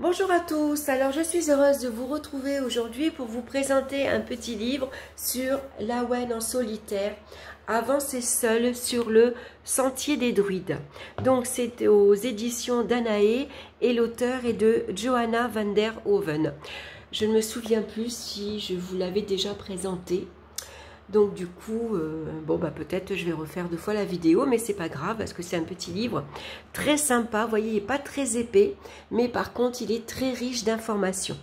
Bonjour à tous, alors je suis heureuse de vous retrouver aujourd'hui pour vous présenter un petit livre sur l'Awen en solitaire, avancer seul sur le sentier des druides. Donc c'est aux éditions Danae et l'auteur est de Johanna van der Hoven. Je ne me souviens plus si je vous l'avais déjà présenté. Donc du coup, peut-être je vais refaire 2 fois la vidéo, mais c'est pas grave parce que c'est un petit livre très sympa. Vous voyez, il n'est pas très épais, mais par contre, il est très riche d'informations.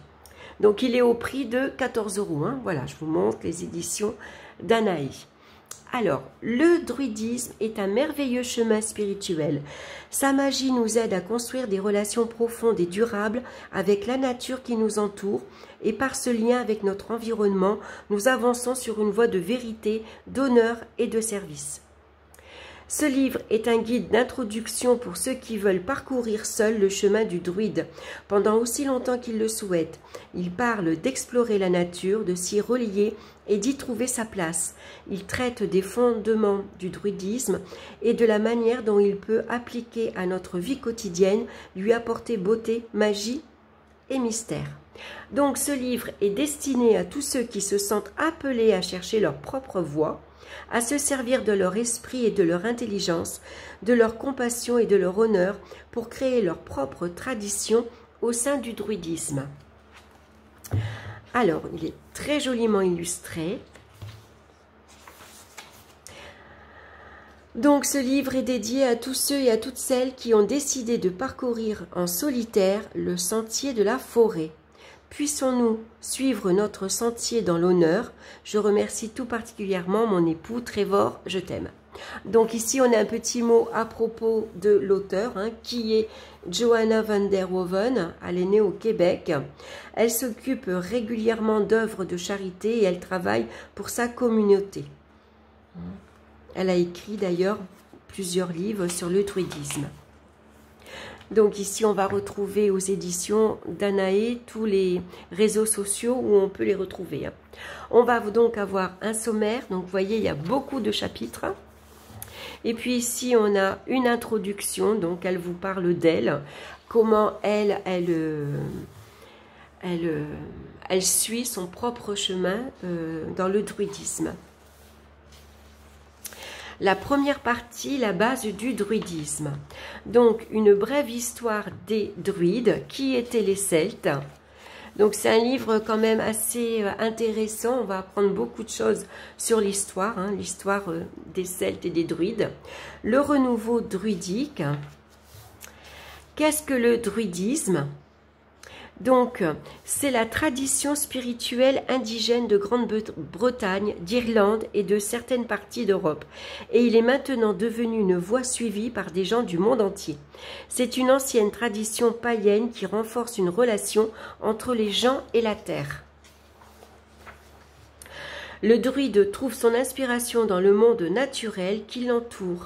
Donc il est au prix de 14 €. Hein. Voilà, je vous montre les éditions Danae. Alors, le druidisme est un merveilleux chemin spirituel. Sa magie nous aide à construire des relations profondes et durables avec la nature qui nous entoure et par ce lien avec notre environnement, nous avançons sur une voie de vérité, d'honneur et de service. Ce livre est un guide d'introduction pour ceux qui veulent parcourir seuls le chemin du druide pendant aussi longtemps qu'ils le souhaitent. Il parle d'explorer la nature, de s'y relier et d'y trouver sa place. Il traite des fondements du druidisme et de la manière dont il peut appliquer à notre vie quotidienne, lui apporter beauté, magie et mystère. Donc ce livre est destiné à tous ceux qui se sentent appelés à chercher leur propre voie, à se servir de leur esprit et de leur intelligence, de leur compassion et de leur honneur pour créer leur propre tradition au sein du druidisme. Alors, il est très joliment illustré. Donc, ce livre est dédié à tous ceux et à toutes celles qui ont décidé de parcourir en solitaire le sentier de la forêt. Puissons-nous suivre notre sentier dans l'honneur. Je remercie tout particulièrement mon époux Trevor, je t'aime. Donc ici, on a un petit mot à propos de l'auteur, qui est Johanna van der Hoven. Elle est née au Québec. Elle s'occupe régulièrement d'œuvres de charité et elle travaille pour sa communauté. Elle a écrit d'ailleurs plusieurs livres sur le druidisme. Donc ici, on va retrouver aux éditions Danae tous les réseaux sociaux où on peut les retrouver. On va donc avoir un sommaire. Donc vous voyez, il y a beaucoup de chapitres. Et puis ici, on a une introduction. Donc elle vous parle d'elle, comment elle suit son propre chemin dans le druidisme. La première partie, la base du druidisme. Donc, une brève histoire des druides, qui étaient les Celtes. Donc, c'est un livre quand même assez intéressant. On va apprendre beaucoup de choses sur l'histoire, l'histoire des Celtes et des druides. Le renouveau druidique. Qu'est-ce que le druidisme ? Donc, c'est la tradition spirituelle indigène de Grande-Bretagne, d'Irlande et de certaines parties d'Europe. Et il est maintenant devenu une voie suivie par des gens du monde entier. C'est une ancienne tradition païenne qui renforce une relation entre les gens et la terre. Le druide trouve son inspiration dans le monde naturel qui l'entoure.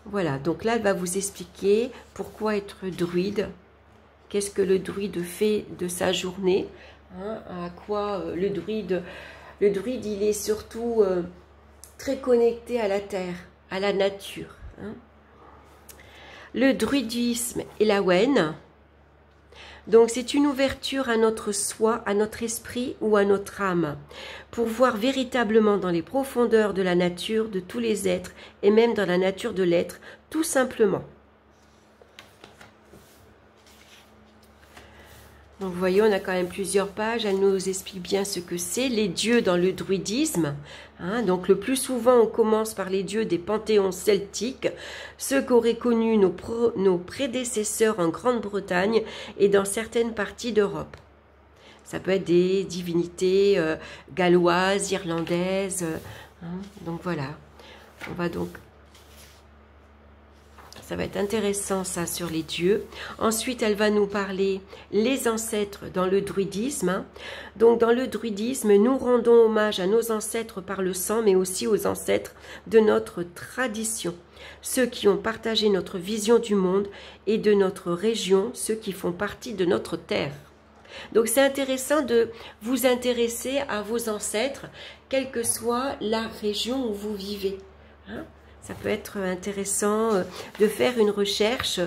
Voilà, donc là, elle va vous expliquer pourquoi être druide, qu'est-ce que le druide fait de sa journée, à quoi le druide, il est surtout très connecté à la terre, à la nature. Le druidisme et l'Awen, donc c'est une ouverture à notre soi, à notre esprit ou à notre âme, pour voir véritablement dans les profondeurs de la nature, de tous les êtres, et même dans la nature de l'être, tout simplement. Donc vous voyez, on a quand même plusieurs pages, elle nous explique bien ce que c'est, les dieux dans le druidisme. Donc le plus souvent, on commence par les dieux des panthéons celtiques, ceux qu'auraient connus nos prédécesseurs en Grande-Bretagne et dans certaines parties d'Europe. Ça peut être des divinités galloises, irlandaises. Donc voilà, on va donc... Ça va être intéressant ça sur les dieux. Ensuite, elle va nous parler les ancêtres dans le druidisme. Donc dans le druidisme, nous rendons hommage à nos ancêtres par le sang, mais aussi aux ancêtres de notre tradition. Ceux qui ont partagé notre vision du monde et de notre région, ceux qui font partie de notre terre. Donc c'est intéressant de vous intéresser à vos ancêtres, quelle que soit la région où vous vivez. Ça peut être intéressant de faire une recherche,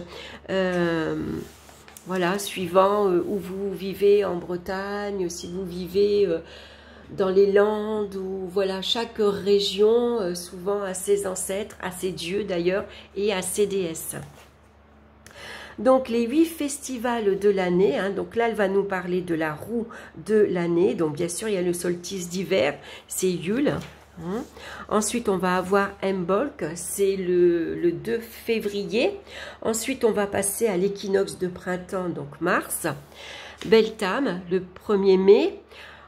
voilà, suivant où vous vivez en Bretagne, si vous vivez dans les Landes, ou voilà, chaque région souvent a ses ancêtres, a ses dieux d'ailleurs, et a ses déesses. Donc les 8 festivals de l'année, hein, donc là elle va nous parler de la roue de l'année, donc bien sûr il y a le solstice d'hiver, c'est Yule. Hein. Ensuite on va avoir Imbolc, c'est le 2 février. Ensuite on va passer à l'équinoxe de printemps, donc mars. Beltane, le 1er mai.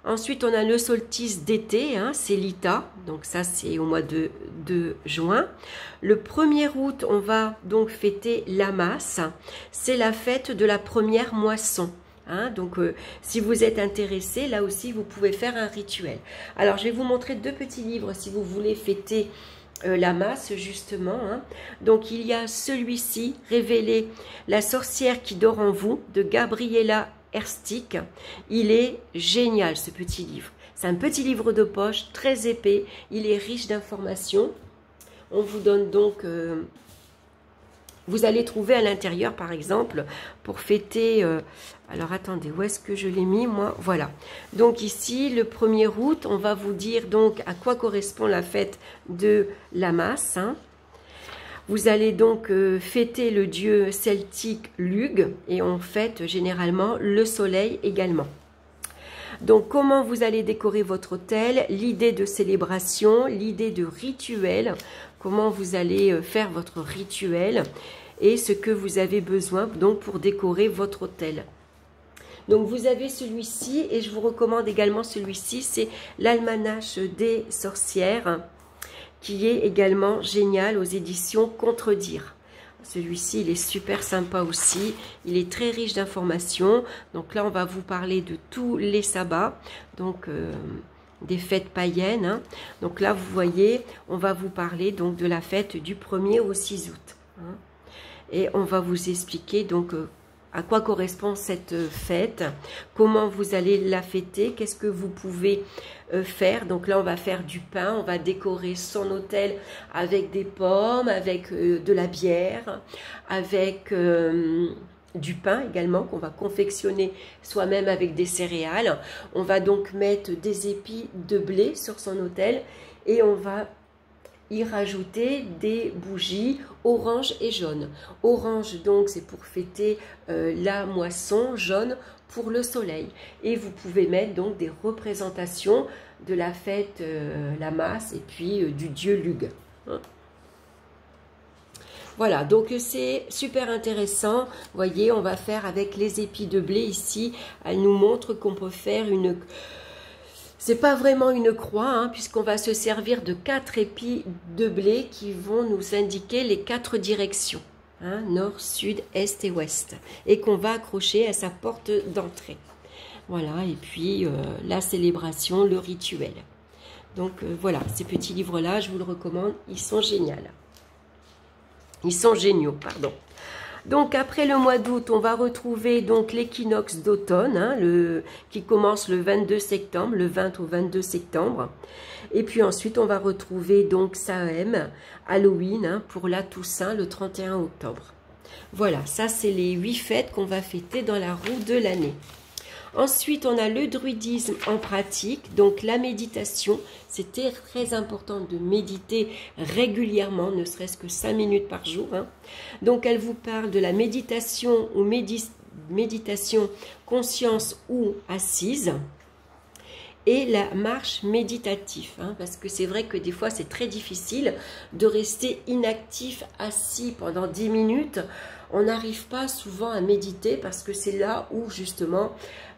Ensuite, on a le solstice d'été, hein, c'est l'Ita, donc ça c'est au mois de juin. Le 1er août, on va donc fêter l'Amas, c'est la fête de la première moisson. Hein, donc, si vous êtes intéressé, là aussi, vous pouvez faire un rituel. Alors, je vais vous montrer 2 petits livres si vous voulez fêter l'Amas, justement. Hein. Donc, il y a celui-ci, Révéler la sorcière qui dort en vous, de Gabriella Herstik. Il est génial ce petit livre. C'est un petit livre de poche, très épais. Il est riche d'informations. On vous donne donc... vous allez trouver à l'intérieur, par exemple, pour fêter... alors, attendez, où est-ce que je l'ai mis, moi? Voilà. Donc, ici, le 1er août, on va vous dire donc à quoi correspond la fête de l'Amas. Hein. Vous allez donc fêter le dieu celtique Lugh et on fête généralement le soleil également. Donc, comment vous allez décorer votre hôtel, l'idée de célébration, l'idée de rituel, comment vous allez faire votre rituel et ce que vous avez besoin donc pour décorer votre hôtel. Donc, vous avez celui-ci et je vous recommande également celui-ci, c'est l'Almanach des sorcières, qui est également génial aux éditions Contredire. Celui-ci, il est super sympa aussi. Il est très riche d'informations. Donc là, on va vous parler de tous les sabbats, donc des fêtes païennes. Hein. Donc là, vous voyez, on va vous parler donc de la fête du 1er au 6 août. Hein. Et on va vous expliquer donc à quoi correspond cette fête, comment vous allez la fêter, qu'est-ce que vous pouvez faire. Donc là, on va faire du pain, on va décorer son hôtel avec des pommes, avec de la bière, avec du pain également qu'on va confectionner soi-même avec des céréales. On va donc mettre des épis de blé sur son hôtel et on va y rajouter des bougies orange et jaune. Orange donc c'est pour fêter la moisson, jaune pour le soleil. Et vous pouvez mettre donc des représentations de la fête l'Amas et puis du dieu Lugh. Hein. Voilà, donc c'est super intéressant. Vous voyez, on va faire avec les épis de blé ici. Elle nous montre qu'on peut faire une... C'est pas vraiment une croix, hein, puisqu'on va se servir de 4 épis de blé qui vont nous indiquer les 4 directions. Hein, nord, sud, est et ouest. Et qu'on va accrocher à sa porte d'entrée. Voilà, et puis la célébration, le rituel. Donc voilà, ces petits livres-là, je vous le recommande, ils sont géniaux. Ils sont géniaux, pardon. Donc après le mois d'août, on va retrouver donc l'équinoxe d'automne, hein, qui commence le 22 septembre, le 20 au 22 septembre. Et puis ensuite, on va retrouver donc Samhain, Halloween, hein, pour la Toussaint, le 31 octobre. Voilà, ça c'est les 8 fêtes qu'on va fêter dans la roue de l'année. Ensuite, on a le druidisme en pratique, donc la méditation. C'était très important de méditer régulièrement, ne serait-ce que 5 minutes par jour. Hein. Donc, elle vous parle de la méditation ou méditation conscience ou assise. Et la marche méditative, hein, parce que c'est vrai que des fois, c'est très difficile de rester inactif, assis pendant 10 minutes. On n'arrive pas souvent à méditer parce que c'est là où justement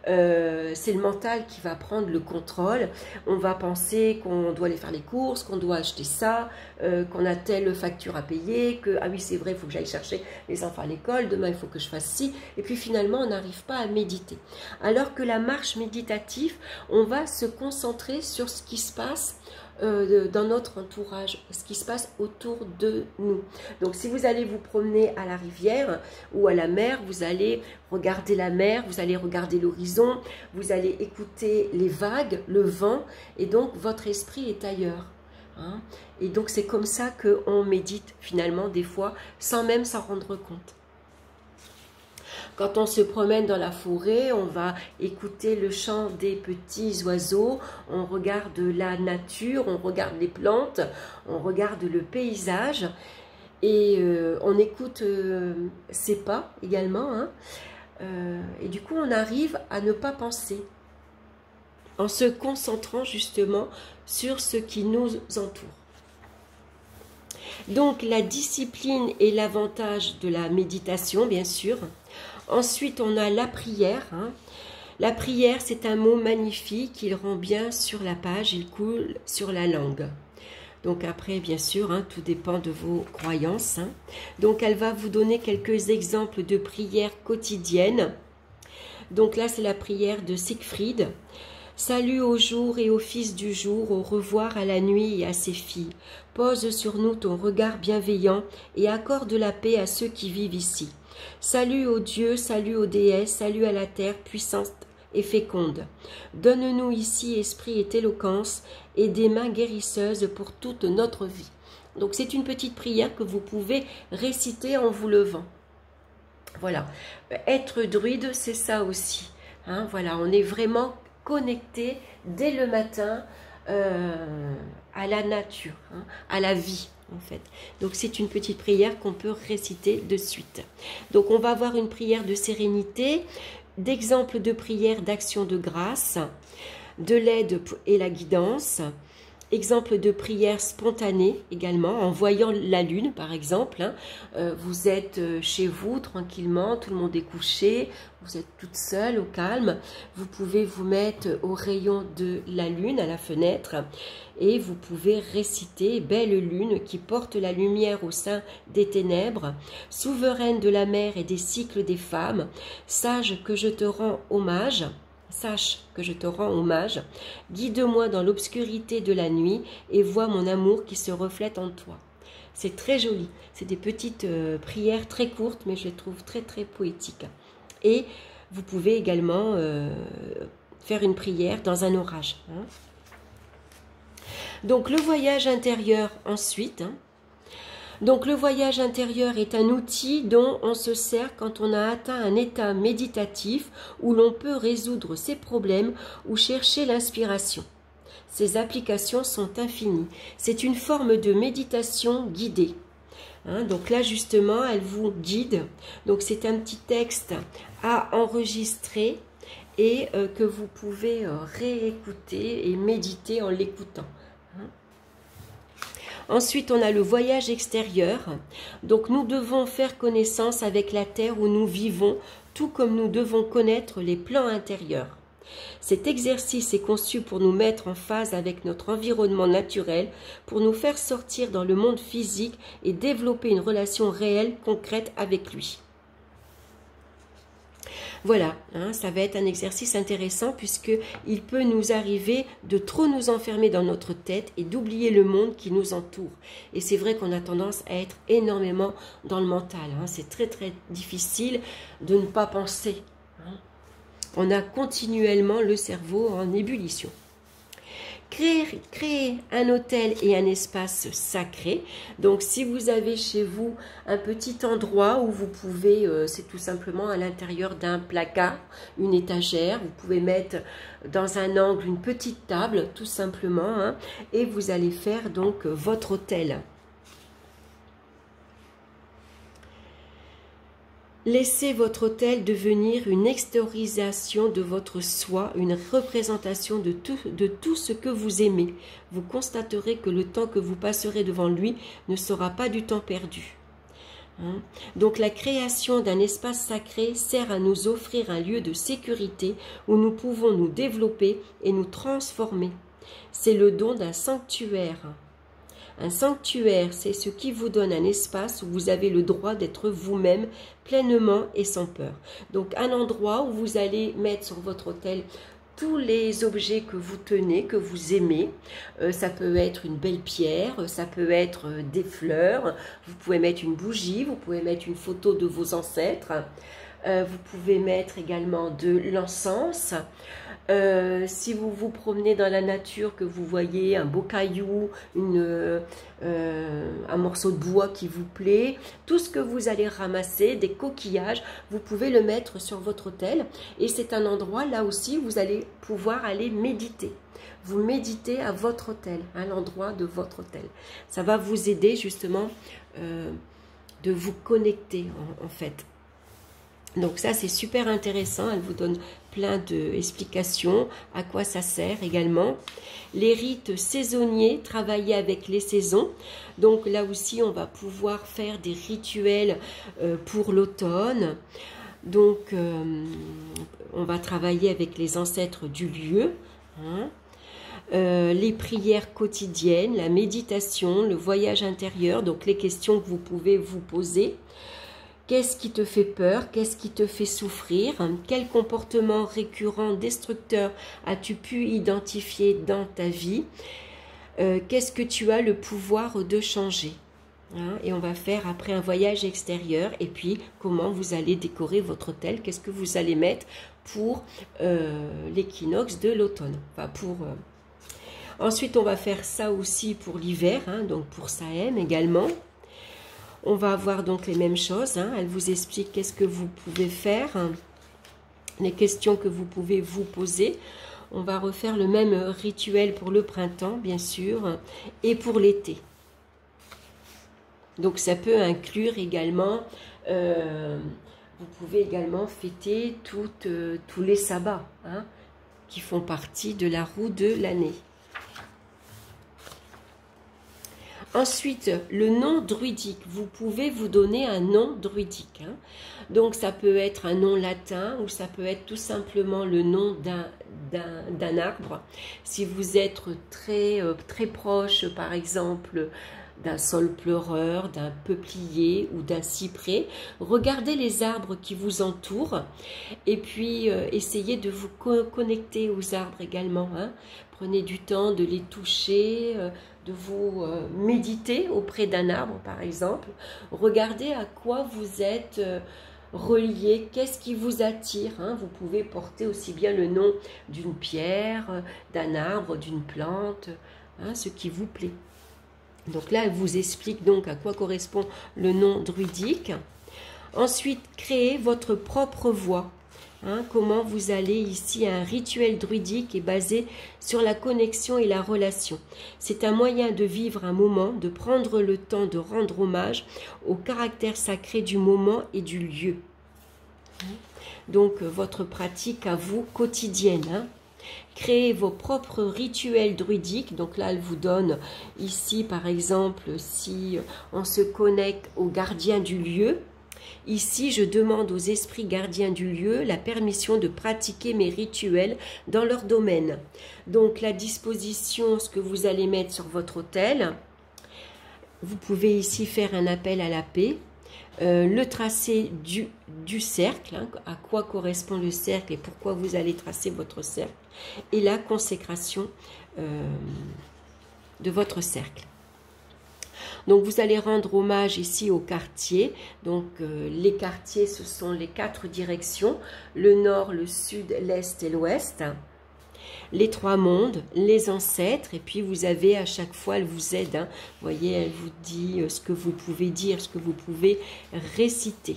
c'est le mental qui va prendre le contrôle. On va penser qu'on doit aller faire les courses, qu'on doit acheter ça, qu'on a telle facture à payer, que ah oui c'est vrai, il faut que j'aille chercher les enfants à l'école, demain il faut que je fasse ci. Et puis finalement on n'arrive pas à méditer. Alors que la marche méditative, on va se concentrer sur ce qui se passe dans notre entourage, ce qui se passe autour de nous. Donc si vous allez vous promener à la rivière ou à la mer, vous allez regarder la mer, vous allez regarder l'horizon, vous allez écouter les vagues, le vent, et donc votre esprit est ailleurs. hein. Et donc c'est comme ça qu'on médite finalement des fois sans même s'en rendre compte. Quand on se promène dans la forêt, on va écouter le chant des petits oiseaux, on regarde la nature, on regarde les plantes, on regarde le paysage et on écoute ses pas également, hein. Et du coup on arrive à ne pas penser en se concentrant justement sur ce qui nous entoure. Donc la discipline est l'avantage de la méditation, bien sûr. Ensuite, on a la prière, hein. La prière, c'est un mot magnifique, il rend bien sur la page, il coule sur la langue. Donc après, bien sûr, hein, tout dépend de vos croyances, hein. Donc elle va vous donner quelques exemples de prières quotidiennes. Donc là, c'est la prière de Siegfried. Salut au jour et au fils du jour, au revoir à la nuit et à ses filles. Pose sur nous ton regard bienveillant et accorde la paix à ceux qui vivent ici. Salut aux dieux, salut aux déesses, salut à la terre puissante et féconde. Donne-nous ici esprit et éloquence et des mains guérisseuses pour toute notre vie. Donc c'est une petite prière que vous pouvez réciter en vous levant. Voilà, être druide, c'est ça aussi, hein, voilà, on est vraiment connecté dès le matin à la nature, hein, à la vie en fait. Donc c'est une petite prière qu'on peut réciter de suite. Donc on va avoir une prière de sérénité, d'exemples de prière d'action de grâce, de l'aide et la guidance, exemple de prière spontanée également, en voyant la lune par exemple, hein. Vous êtes chez vous tranquillement, tout le monde est couché, vous êtes toute seule au calme, vous pouvez vous mettre au rayon de la lune à la fenêtre et vous pouvez réciter « Belle lune qui porte la lumière au sein des ténèbres, souveraine de la mer et des cycles des femmes, sage que je te rends hommage ». Sache que je te rends hommage, guide-moi dans l'obscurité de la nuit et vois mon amour qui se reflète en toi. C'est très joli, c'est des petites prières très courtes, mais je les trouve très très poétiques. Et vous pouvez également faire une prière dans un orage, hein. Donc le voyage intérieur ensuite, hein. Donc le voyage intérieur est un outil dont on se sert quand on a atteint un état méditatif où l'on peut résoudre ses problèmes ou chercher l'inspiration. Ses applications sont infinies. C'est une forme de méditation guidée, hein. Donc là justement, elle vous guide. Donc c'est un petit texte à enregistrer et que vous pouvez réécouter et méditer en l'écoutant. Ensuite, on a le voyage extérieur. Donc, nous devons faire connaissance avec la terre où nous vivons, tout comme nous devons connaître les plans intérieurs. Cet exercice est conçu pour nous mettre en phase avec notre environnement naturel, pour nous faire sortir dans le monde physique et développer une relation réelle, concrète avec lui. Voilà, hein, ça va être un exercice intéressant puisqu'il peut nous arriver de trop nous enfermer dans notre tête et d'oublier le monde qui nous entoure. Et c'est vrai qu'on a tendance à être énormément dans le mental, hein. C'est très très difficile de ne pas penser, hein. On a continuellement le cerveau en ébullition. Créer un hôtel et un espace sacré. Donc si vous avez chez vous un petit endroit où vous pouvez, c'est tout simplement à l'intérieur d'un placard, une étagère, vous pouvez mettre dans un angle une petite table tout simplement, hein, et vous allez faire donc votre hôtel. Laissez votre hôtel devenir une extériorisation de votre soi, une représentation de tout ce que vous aimez. Vous constaterez que le temps que vous passerez devant lui ne sera pas du temps perdu. Hein? Donc la création d'un espace sacré sert à nous offrir un lieu de sécurité où nous pouvons nous développer et nous transformer. C'est le don d'un sanctuaire. Un sanctuaire, c'est ce qui vous donne un espace où vous avez le droit d'être vous-même pleinement et sans peur. Donc un endroit où vous allez mettre sur votre hôtel tous les objets que vous tenez, que vous aimez. Ça peut être une belle pierre, ça peut être des fleurs, vous pouvez mettre une bougie, vous pouvez mettre une photo de vos ancêtres, vous pouvez mettre également de l'encens. Si vous vous promenez dans la nature, que vous voyez un beau caillou, un morceau de bois qui vous plaît, tout ce que vous allez ramasser, des coquillages, vous pouvez le mettre sur votre autel. Et c'est un endroit, là aussi, où vous allez pouvoir aller méditer. Vous méditez à votre autel, à l'endroit de votre autel. Ça va vous aider justement de vous connecter en fait. Donc ça c'est super intéressant, elle vous donne plein d'explications, à quoi ça sert également. Les rites saisonniers, travailler avec les saisons. Donc là aussi on va pouvoir faire des rituels pour l'automne. Donc on va travailler avec les ancêtres du lieu. Hein. Les prières quotidiennes, la méditation, le voyage intérieur, donc les questions que vous pouvez vous poser. Qu'est-ce qui te fait peur? Qu'est-ce qui te fait souffrir? Quel comportement récurrent destructeur as-tu pu identifier dans ta vie? Qu'est-ce que tu as le pouvoir de changer? Hein? Et on va faire après un voyage extérieur et puis comment vous allez décorer votre hôtel, qu'est-ce que vous allez mettre pour l'équinoxe de l'automne. Enfin, ensuite, on va faire ça aussi pour l'hiver, hein, donc pour Sahem également. On va avoir donc les mêmes choses. Hein. Elle vous explique qu'est-ce que vous pouvez faire, hein, les questions que vous pouvez vous poser. On va refaire le même rituel pour le printemps, bien sûr, et pour l'été. Donc, ça peut inclure également, vous pouvez également fêter tous les sabbats, hein, qui font partie de la roue de l'année. Ensuite, le nom druidique. Vous pouvez vous donner un nom druidique. Hein. Donc, ça peut être un nom latin ou ça peut être tout simplement le nom d'un arbre. Si vous êtes très proche, par exemple, d'un saule pleureur, d'un peuplier ou d'un cyprès, regardez les arbres qui vous entourent et puis essayez de vous connecter aux arbres également. Hein. Prenez du temps de les toucher, de vous méditer auprès d'un arbre par exemple. Regardez à quoi vous êtes relié, qu'est-ce qui vous attire. Hein. Vous pouvez porter aussi bien le nom d'une pierre, d'un arbre, d'une plante, hein, ce qui vous plaît. Donc là, elle vous explique donc à quoi correspond le nom druidique. Ensuite, créez votre propre voix. Hein, comment vous allez ici, un rituel druidique est basé sur la connexion et la relation. C'est un moyen de vivre un moment, de prendre le temps de rendre hommage au caractère sacré du moment et du lieu. Donc, votre pratique à vous quotidienne. Hein. Créez vos propres rituels druidiques. Donc là, elle vous donne ici, par exemple, si on se connecte au gardien du lieu. Ici, je demande aux esprits gardiens du lieu la permission de pratiquer mes rituels dans leur domaine. Donc, la disposition, ce que vous allez mettre sur votre autel. Vous pouvez ici faire un appel à la paix. Le tracé du cercle, hein, à quoi correspond le cercle et pourquoi vous allez tracer votre cercle. Et la consécration de votre cercle. Donc, vous allez rendre hommage ici aux quartiers. Donc, les quartiers, ce sont les 4 directions. Le nord, le sud, l'est et l'ouest. Les 3 mondes, les ancêtres. Et puis, vous avez à chaque fois, elle vous aide. Hein. Vous voyez, elle vous dit ce que vous pouvez dire, ce que vous pouvez réciter.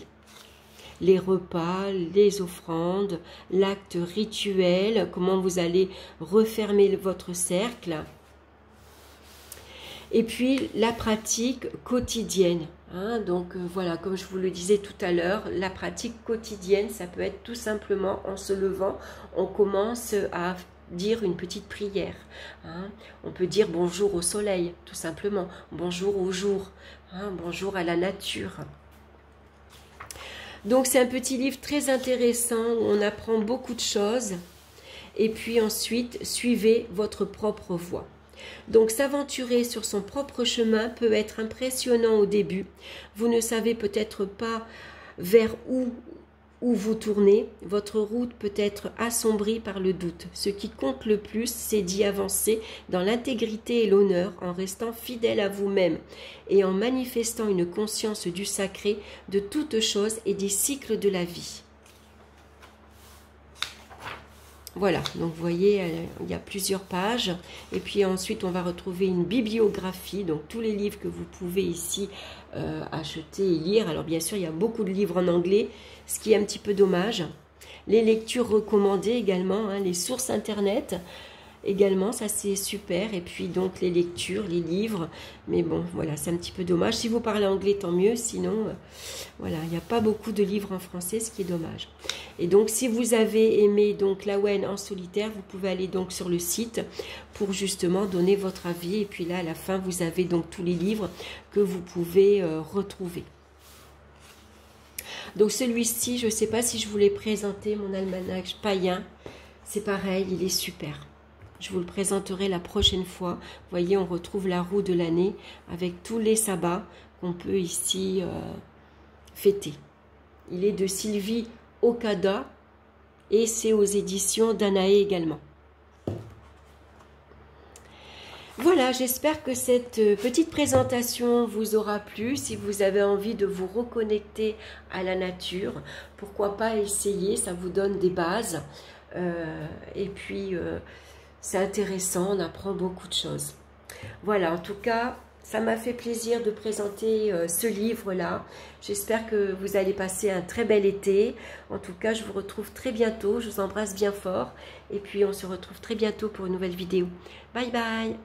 Les repas, les offrandes, l'acte rituel, comment vous allez refermer votre cercle. Et puis, la pratique quotidienne. Hein, donc, voilà, comme je vous le disais tout à l'heure, la pratique quotidienne, ça peut être tout simplement en se levant, on commence à dire une petite prière. Hein. On peut dire bonjour au soleil, tout simplement. Bonjour au jour. Hein, bonjour à la nature. Donc, c'est un petit livre très intéressant où on apprend beaucoup de choses. Et puis ensuite, suivez votre propre voie. Donc, s'aventurer sur son propre chemin peut être impressionnant au début. Vous ne savez peut-être pas vers où vous tournez. Votre route peut être assombrie par le doute. Ce qui compte le plus, c'est d'y avancer dans l'intégrité et l'honneur, en restant fidèle à vous-même et en manifestant une conscience du sacré de toutes choses et des cycles de la vie. Voilà, donc vous voyez, il y a plusieurs pages. Et puis ensuite, on va retrouver une bibliographie, donc tous les livres que vous pouvez ici acheter et lire. Alors bien sûr, il y a beaucoup de livres en anglais, ce qui est un petit peu dommage. Les lectures recommandées également, hein, les sources internet également, ça c'est super. Et puis donc les lectures, les livres. Mais bon, voilà, c'est un petit peu dommage. Si vous parlez anglais, tant mieux. Sinon, voilà, il n'y a pas beaucoup de livres en français, ce qui est dommage. Et donc, si vous avez aimé donc Lawen en solitaire, vous pouvez aller donc sur le site pour justement donner votre avis. Et puis là, à la fin, vous avez donc tous les livres que vous pouvez retrouver. Donc celui-ci, je ne sais pas si je vous l'ai présenté, mon almanach païen. C'est pareil, il est super. Je vous le présenterai la prochaine fois. Vous voyez, on retrouve la roue de l'année avec tous les sabbats qu'on peut ici fêter. Il est de Sylvie Okada et c'est aux éditions Danae également. Voilà, j'espère que cette petite présentation vous aura plu. Si vous avez envie de vous reconnecter à la nature, pourquoi pas essayer, ça vous donne des bases. Et puis, c'est intéressant, on apprend beaucoup de choses. Voilà, en tout cas, ça m'a fait plaisir de présenter ce livre-là. J'espère que vous allez passer un très bel été. En tout cas, je vous retrouve très bientôt. Je vous embrasse bien fort. Et puis, on se retrouve très bientôt pour une nouvelle vidéo. Bye bye!